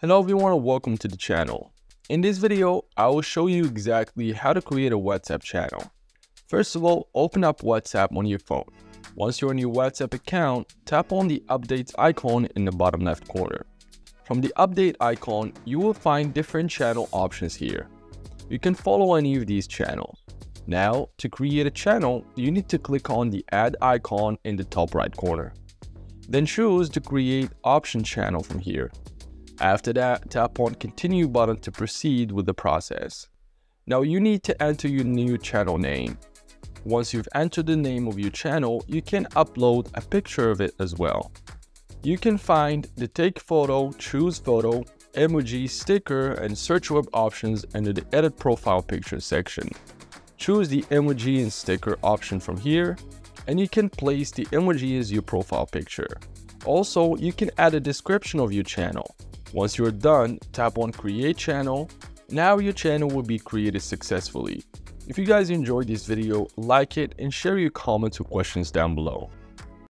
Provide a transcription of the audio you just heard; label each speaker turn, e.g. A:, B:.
A: Hello everyone and welcome to the channel. In this video, I will show you exactly how to create a WhatsApp channel. First of all, open up WhatsApp on your phone. Once you're in your WhatsApp account, tap on the updates icon in the bottom left corner. From the update icon, you will find different channel options here. You can follow any of these channels. Now, to create a channel, you need to click on the add icon in the top right corner. Then choose the create option channel from here. After that, tap on continue button to proceed with the process. Now you need to enter your new channel name. Once you've entered the name of your channel, you can upload a picture of it as well. You can find the take photo, choose photo, emoji, sticker, and search web options under the edit profile picture section. Choose the emoji and sticker option from here, and you can place the emoji as your profile picture. Also, you can add a description of your channel. Once you're done, tap on create channel. Now your channel will be created successfully. If you guys enjoyed this video, like it and share your comments or questions down below.